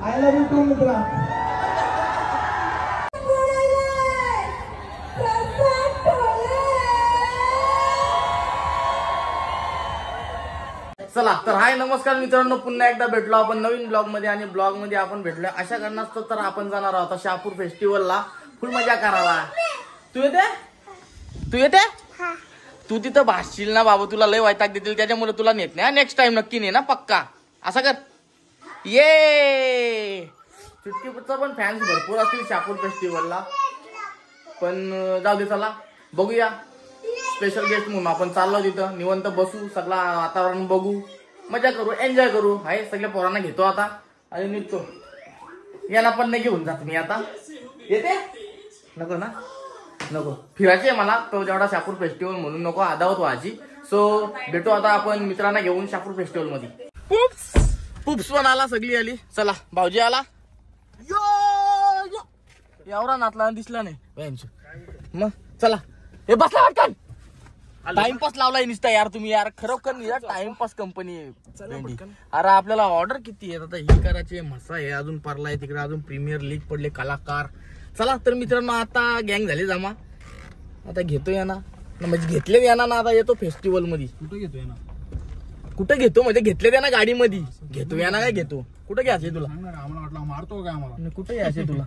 I love you to मित्रा. चला तर हाय नमस्कार मित्रांनो, पुन्हा एकदा भेटलो आपण नवीन ब्लॉग मध्ये. आणि ब्लॉग मध्ये आपण भेटलोय अशा कारणास्तव तर आपण जाणार आहोत शहापूर फेस्टिवलला फुल मजा करायला. तू येते तू तिथं भासशील ना बाबा, तुला लय वैताग देतील, त्याच्यामुळे तुला नेत नाही. नेक्स्ट टाइम नक्की ने ना पक्का, असं कर. ये चुटकीचा पण फॅन्स भरपूर असतील शहापूर फेस्टिवलला, पण जाऊ दे चला बघूया. स्पेशल गेस्ट म्हणून आपण चाललो तिथं, निवंत बसू, सगळं वातावरण बघू, मजा करू, एन्जॉय करू. हाय सगळ्या पोरांना घेतो आता आणि निघतो. याला पण नाही घेऊन जात मी आता. येते नको ना, नको फिरायचे मला तो जेवढा शहापूर फेस्टिवल म्हणून नको आदावत व्हायची. सो भेटू आता आपण मित्रांना घेऊन शहापूर फेस्टिवल मध्ये. पुप्स पण आला, सगळी आली. चला भाऊजी आला. एवढा नातला दिसला नाही मग. चला हे बसला वाटकन. टाइमपास लावलाय नुसता यार तुम्ही यार, खरोखर टाइमपास कंपनी आहे. अरे आपल्याला ऑर्डर किती आहे आता, ही करायची मसा आहे, अजून परलाय तिकडे, अजून प्रीमियर लीग पडले कलाकार. चला तर मित्रांनो आता गँग झाली जमा, आता घेतो या ना, म्हणजे घेतले या ना, आता येतो फेस्टिवल मध्ये. कुठे घेतो या ना, कुठे घेतो म्हणजे घेतले त्या ना गाडी मध्ये घेतो या ना. काय घेतो, कुठे घ्यायचे तुला? आम्हाला वाटलं मारतो काय आम्हाला. कुठे घ्यायचे तुला?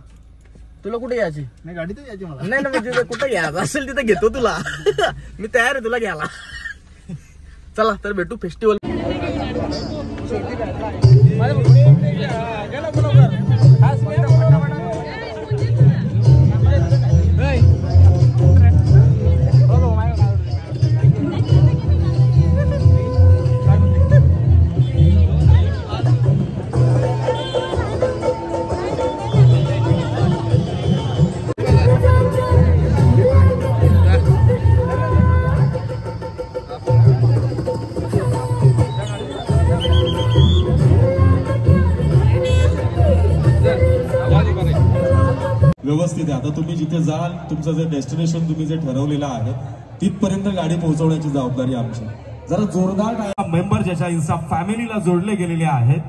तुला कुठे घ्यायची? नाही गाडी तर घ्यायची मला. नाही ना, म्हणजे कुठे घ्यायचं असेल तिथे घेतो तुला. मी तयार आहे तुला घ्यायला. चला तर भेटू फेस्टिवल. व्यवस्थित आहे. आता तुम्ही जिथे जाल, तुमचं जे डेस्टिनेशन तुम्ही जे ठरवलेलं आहे तिथपर्यंत गाडी पोहोचवण्याची जबाबदारी आमची. जरा जोरदार मेंबर ज्याच्या इन्स्टा फॅमिलीला जोडले गेलेले आहेत,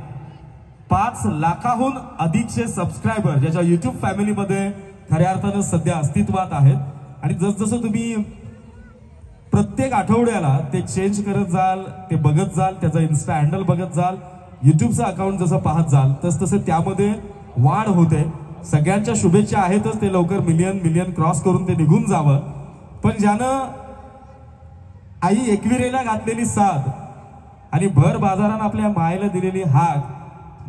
5 लाखाहून अधिकचे सबस्क्रायबर ज्याच्या युट्यूब फॅमिलीमध्ये खऱ्या अर्थानं सध्या अस्तित्वात आहेत. आणि जसजसं तुम्ही प्रत्येक आठवड्याला ते चेंज करत जाल, ते बघत जाल, त्याचा इन्स्टा हँडल बघत जाल, युट्यूबचं अकाउंट जसं पाहत जाल तसतसे त्यामध्ये वाढ होते. सगळ्यांच्या शुभेच्छा आहेतच, ते लवकर मिलियन क्रॉस करून ते निघून जावं. पण ज्यानं आई एकविरेला घातलेली साथ आणि भर बाजारानं आपल्या मायेला दिलेली हाक,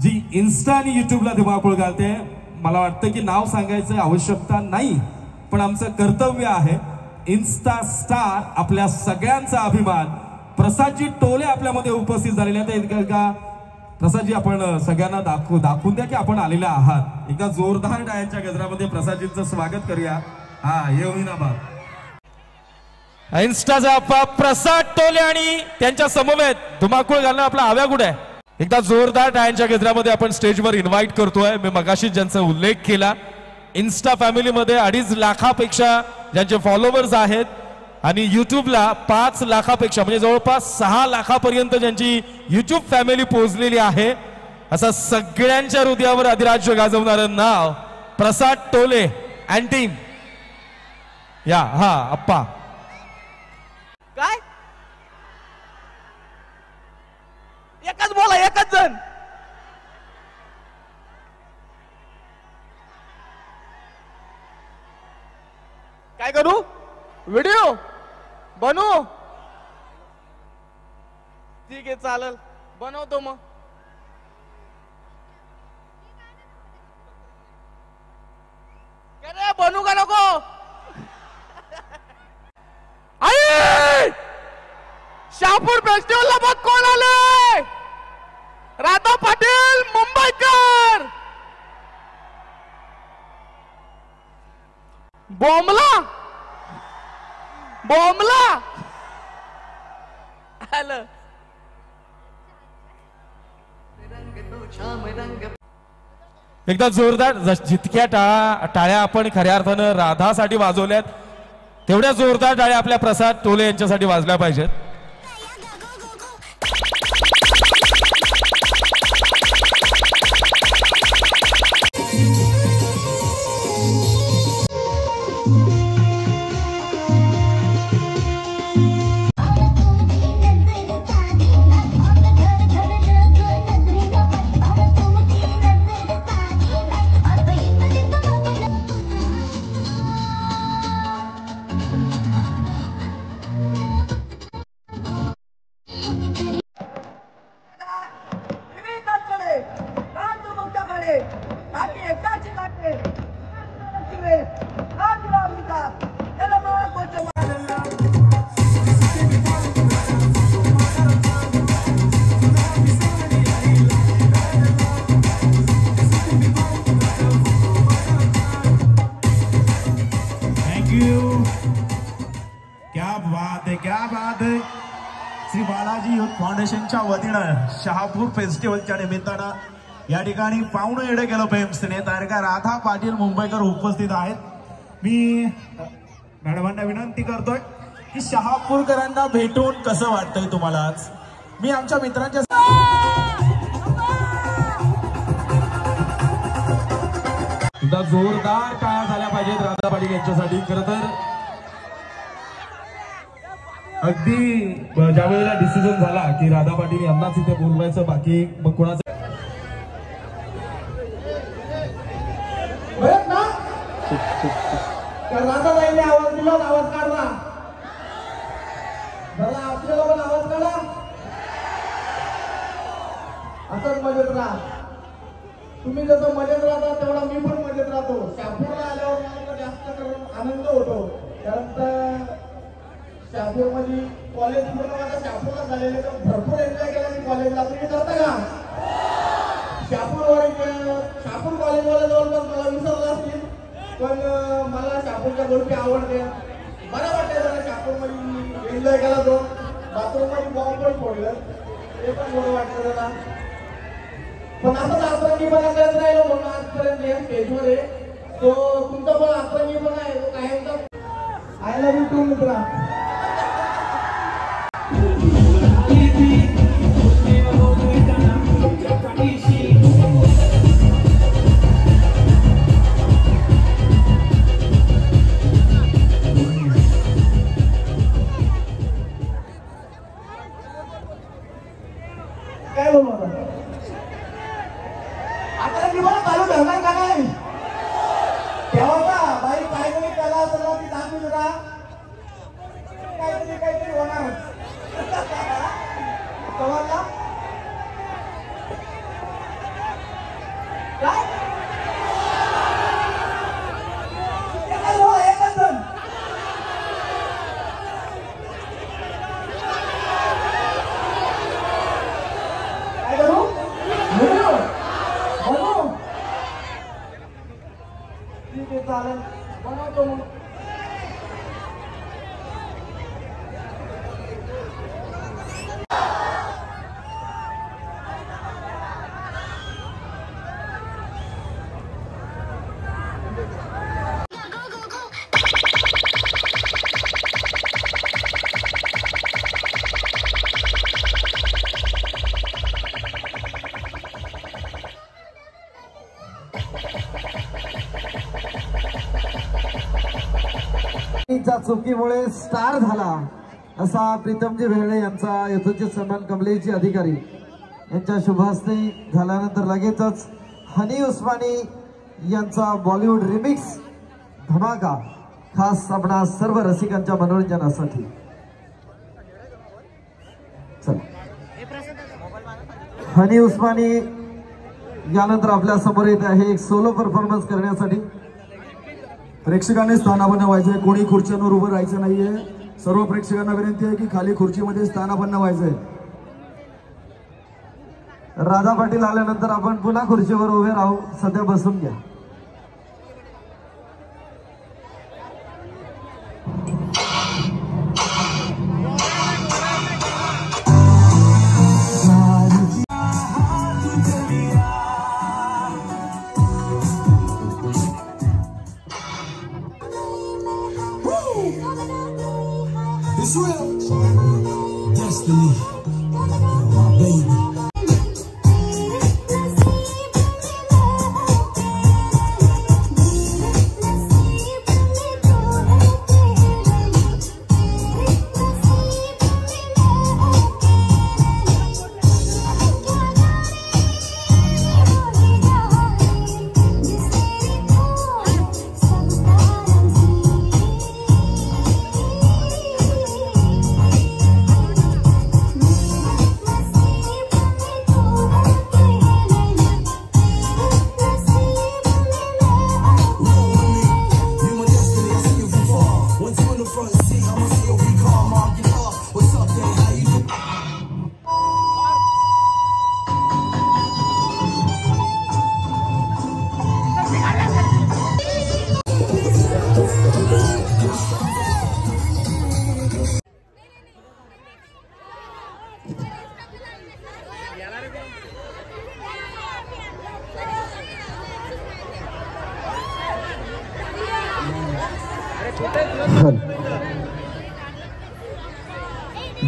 जी इन्स्टा आणि युट्यूबला दिमाखोळ घालते, मला वाटतं की नाव सांगायचं आवश्यकता नाही, पण आमचं कर्तव्य आहे. इन्स्टा स्टार आपल्या सगळ्यांचा अभिमान प्रसादजी टोले आपल्यामध्ये उपस्थित झालेले आहेत. का प्रसादजी आपण सगळ्यांना दाखवून द्या की आपण आलेला आहात. एका जोरदार टाळ्यांच्या गजरामध्ये प्रसादजींचं स्वागत करूया. हा ये होईना बात. इन्स्टाचा प्रसाद टोले आणि त्यांच्या समवेत धुमाकूळ घालणं आपला हव्या कुठे आहे. एकदा जोरदार टाळ्यांच्या गजरामध्ये आपण स्टेजवर इन्व्हाइट करतोय. मी मगाशी ज्यांचा उल्लेख केला, इन्स्टा फॅमिलीमध्ये 2.5 लाखापेक्षा ज्यांचे फॉलोअर्स आहेत आणि युट्यूबला 5 लाखापेक्षा म्हणजे जवळपास 6 लाखापर्यंत ज्यांची युट्यूब फॅमिली पोहोचलेली आहे, असं सगळ्यांच्या हृदयावर अधिराज्य गाजवणारं नाव प्रसाद टोले अँड टीम. या हा अप्पा काय एकच बोला, एकच जण. काय करू, व्हिडिओ बनवू? ठीक आहे चालेल, बनवतो मग. अरे बनू का नको? आई शहापूर फेस्टिवलला बघ कोण आले. राधा पाटील मुंबईकर. बॉम्बला आलं. एकदा जोरदार जितक्या टाळ्या आपण खऱ्या अर्थानं राधासाठी वाजवल्यात, तेवढ्या जोरदार टाळ्या आपल्या प्रसाद टोले यांच्यासाठी वाजल्या पाहिजेत. श्री बालाजी युथ फाउंडेशनच्या वतीनं शहापूर फेस्टिवलच्या निमित्तानं या ठिकाणी पाहुणे येडे गेलो प्रेम स्नेहतारिका राधा पाटील मुंबईकर उपस्थित आहेत. मी मॅडमांना विनंती करतोय की शहापूरकरांना भेटून कसं वाटतंय तुम्हाला आज. मी आमच्या मित्रांच्या सुद्धा जोरदार टाळ्या झाल्या पाहिजेत राधा पाटील यांच्यासाठी. खरं तर अगदी ज्या वेळेला डिसिजन झाला की राधा पाटील यांनाच इथे बोलवायचं, बाकी मग कोणाचं राधाबाईंनी आवाज दिला, आवाज काढला. बरं आपल्याला पण आवाज काढा. असंच मजेत राहा. तुम्ही जसं मजेत राहता तेवढा मी पण मजेत राहतो. शहापूरला आल्यावर मला जास्त करून आनंद होतो. कारण शहापूरमध्ये कॉलेज पूर्ण माझा शहापूरला झालेले तर भरपूर एन्जॉय केला मी कॉलेजला. तुम्ही करता का? शहापूर कॉलेजवाला जवळपास मला विसरलं असतील, पण मला शहापूरच्या गोष्टी आवडते. बरं वाटतं जरा शहापूरमध्ये एन्जॉय केला. तो बाथरूममध्ये बॉम्ब पण फोडलं, ते पण बरं वाटतं जरा. पण असंच आतरंगीपणा करत राहिलो म्हणून आजपर्यंत या स्टेजवर आहे. तो तुमचा पण आतरंगीपणा आहे, तो कायमचा. आय लव्ह यू टू मित्रा. काय बोलू आता मी मला चालू धरणार का नाही तेव्हा बाई काहीतरी कला असेल ती दाखवू जरा. काहीतरी होणार कवाला काय चालेल बनवतो मग. चुकीमुळे स्टार झाला असा प्रीतमजी भेळे यांचा यथोचित सन्मान कमलेशजी अधिकारी यांच्या शुभहस्ते झाल्यानंतर लगेचच हनी उस्मानी यांचा बॉलिवूड रिमिक्स धमाका खास आपणा सर्व रसिकांच्या मनोरंजनासाठी. हनी उस्मानी यानंतर आपल्या समोर येत आहे एक सोलो परफॉर्मन्स करण्यासाठी. प्रेक्षकांनी स्थानापन्न व्हायचंय, कोणी खुर्च्यांवर उभं राहायचं नाहीये. सर्व प्रेक्षकांना विनंती आहे की खाली खुर्चीमध्ये स्थानापन्न व्हायचंय. राधा पाटील आल्यानंतर आपण पुन्हा खुर्चीवर उभे राहू. सध्या बसून घ्या. Destiny, my baby.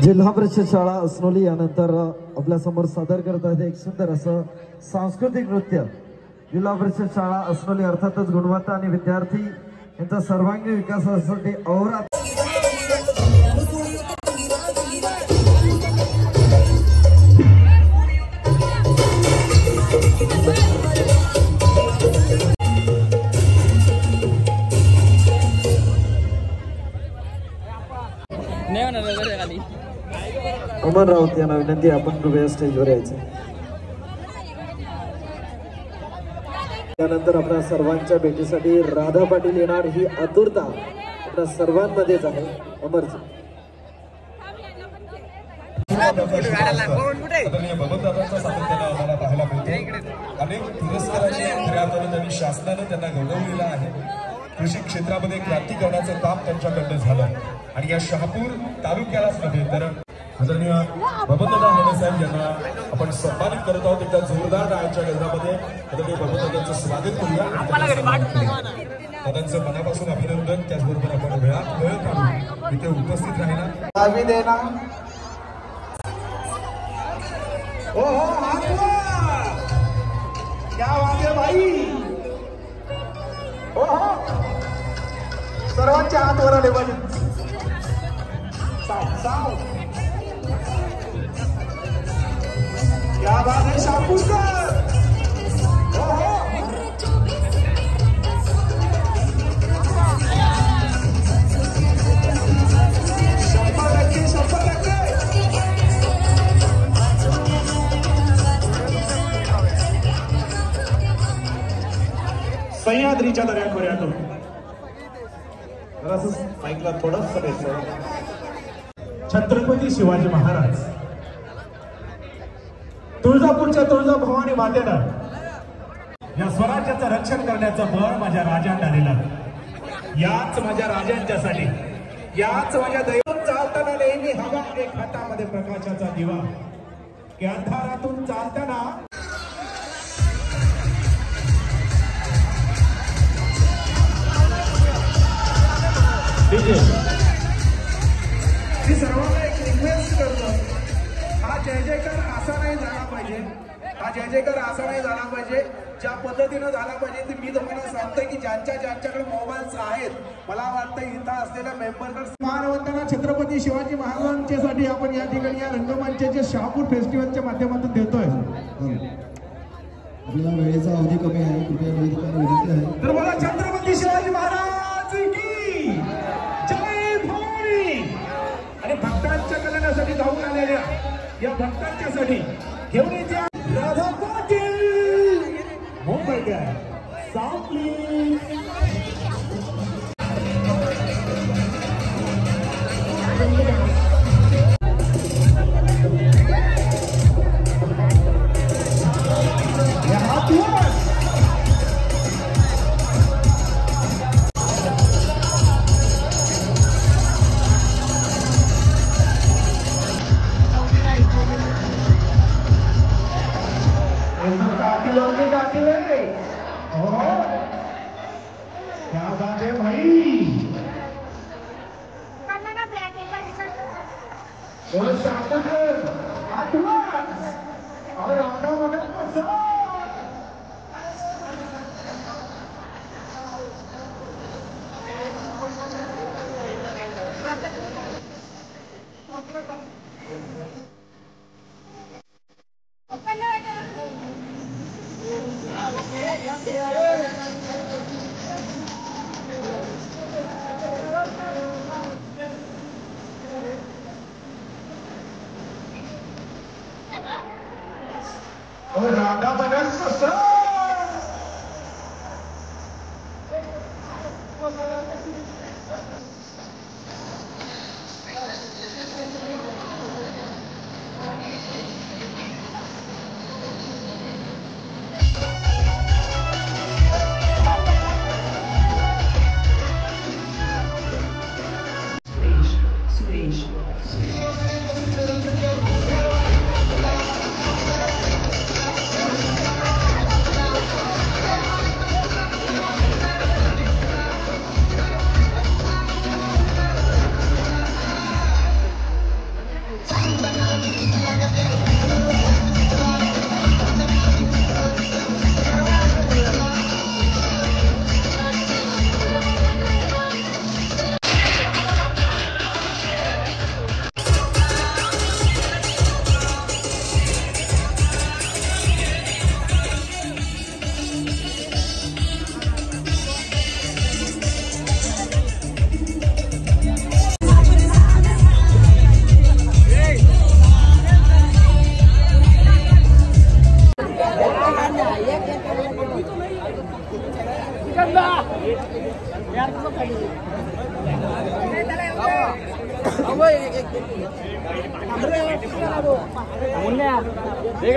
जिल्हा परिषद शाळा असनोली यानंतर आपल्या समोर सादर करत आहेत एक सुंदर असं सांस्कृतिक नृत्य. जिल्हा परिषद शाळा असनोली अर्थातच गुणवत्ता आणि विद्यार्थी यांचा सर्वांगीण विकासासाठी अहोरात्र अमर राऊत यांना विनंती आपण कृपया स्टेजवर यायचं. त्यानंतर आपल्या सर्वांच्या भेटीसाठी राधा पाटील येणार ही आतुरता आपल्या सर्वांमध्येच आहे. अमरजी बबनदादांचा सातत्याने आम्हाला पाहायला मिळतो. अनेक पुरस्कारांनी खऱ्या अर्थाने त्यांनी शासनाने त्यांना गौरवलेलं आहे. कृषी क्षेत्रामध्ये क्रांती करण्याचं काम त्यांच्याकडनं झालं आणि या शहापूर तालुक्यालाच नव्हे तर आदरणीय बबनदादा हणे साहेब यांना आपण सन्मानित करत आहोत. एकदा जोरदार टाळ्यांच्या गजरामध्ये आदरणीय बबनदादांचं स्वागत करूया. दादांचं मनापासून अभिनंदन. त्याचबरोबर आपण वेळात वेळ काढून इथे उपस्थित राहिला. हो क्या बात है भाई. हो सर्वांच्या हात वर आले पाहिजे. क्या बात है शापूरकर. हो सह्याद्रीच्या दऱ्याखोऱ्यातून ऐकला थोडंसं बेसर. छत्रपती शिवाजी महाराज तुळजापूरच्या तुळजाभवानी मातेनं या स्वराज्याचं रक्षण करण्याचं बळ माझ्या राजांना दिलं. याच माझ्या राजांच्यासाठी, याच माझ्या दैवत चालताना नेहमी हवा एक हातामध्ये प्रकाशाचा दिवा की अंधारातून चालताना मी सर्वांना एक रिक्वेस्ट करतो. हा जय जयकार असा नाही झाला पाहिजे. हा जय जयकार असा नाही झाला पाहिजे. ज्या पद्धतीनं झाला पाहिजे ते मी तुम्हाला सांगतोय की ज्यांच्याकडे मोबाईल्स आहेत, मला वाटतं इथं असलेल्या मेंबरकडे मानवंतांना छत्रपती शिवाजी महाराजांच्यासाठी आपण या ठिकाणी या रंगमंचाच्या शहापूर फेस्टिवलच्या माध्यमातून देतोय. आपल्याला वेळेचा अवधी कमी आहे. कृपया वेळेला विनंती आहे. तर मला छत्रपती शिवाजी महाराज की जय भवानी. आणि भक्तांच्या कल्याणासाठी धावून आलेल्या या भक्तांच्यासाठी घेऊन येत्या राधा पाटील मुंबईकर सावली. क्या बात है भाई. राधा बनस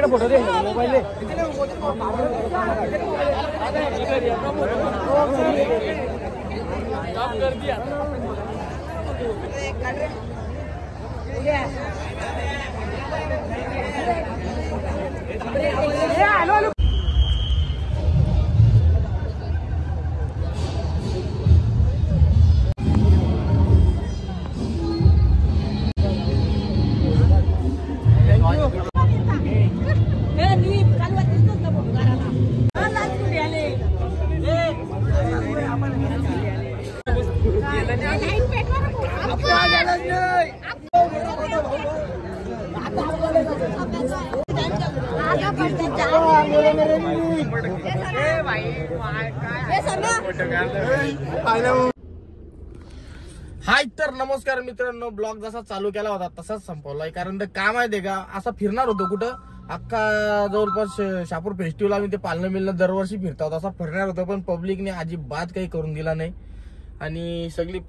फोटो दे मोबाईल हाय तर नमस्कार मित्रांनो, ब्लॉग जसा चालू केला होता तसाच संपवलाय. कारण काय माहितीये का, असा फिरणार होतो कुठं अख्खा जवळपास शहापूर फेस्टिवल आम्ही ते पालणं मिलणं दरवर्षी फिरता होता, असा फिरणार होतो. पण पब्लिकने अजिबात काही करून दिला नाही आणि सगळी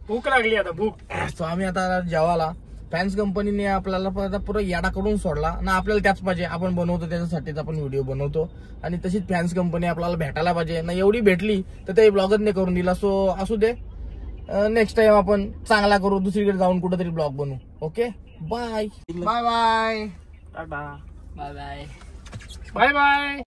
भूक लागली. आता भूक तो आम्ही आता जेवायला फॅन्स कंपनीने आपल्याला पुरा याडा करून सोडला ना. आपल्याला त्याच पाहिजे, आपण बनवतो त्याच्यासाठीच आपण व्हिडिओ बनवतो आणि तशीच फॅन्स कंपनी आपल्याला भेटायला पाहिजे ना. एवढी भेटली तर ते ब्लॉगच नाही करून दिला. सो असू दे, नेक्स्ट टाइम आपण चांगला करू, दुसरीकडे जाऊन कुठेतरी ब्लॉग बनवू. Okay, bye bye bye, tata, bye bye, bye bye.